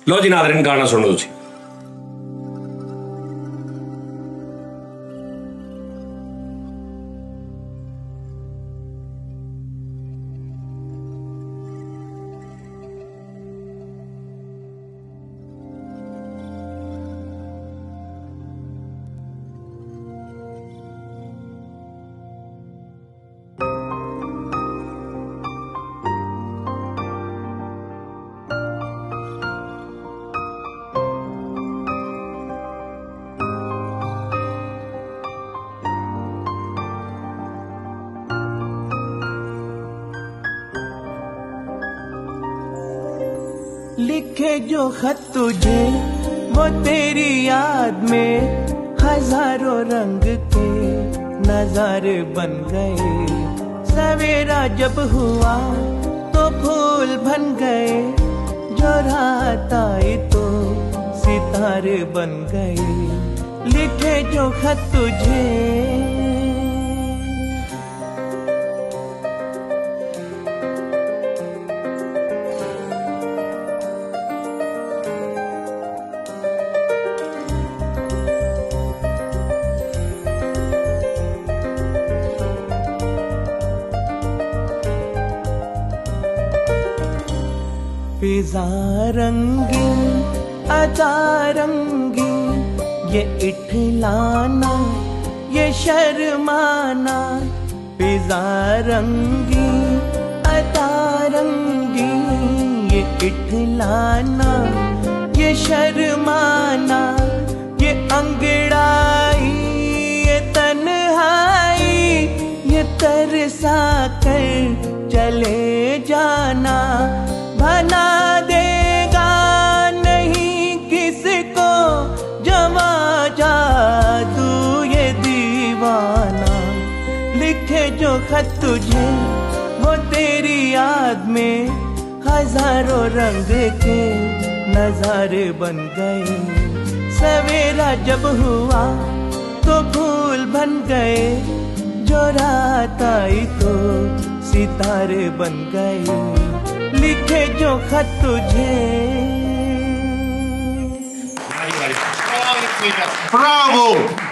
लो जी Nadreen गाना सुनो जी। लिखे जो खत तुझे वो तेरी याद में हजारों रंग के नजारे बन गए। सवेरा जब हुआ तो फूल बन गए, जो रात आई तो सितारे बन गए। लिखे जो खत तुझे फिजा रंगीन अदा रंगीन, ये इठलाना ये शर्माना। फिजा रंगीन अदा रंगीन, ये इठलाना ये शर्माना। ये अंगड़ाई ये तन्हाई, ये तरसा कर चले जाना। भला देगा नहीं किसको जमा जादू ये दीवाना। लिखे जो खत तुझे वो तेरी याद में हजारों रंग के नजारे बन गए। सवेरा जब हुआ तो फूल बन गए, जो रात आई तो सितारे बन गए। लिखे जो खत तुझे। Bravo!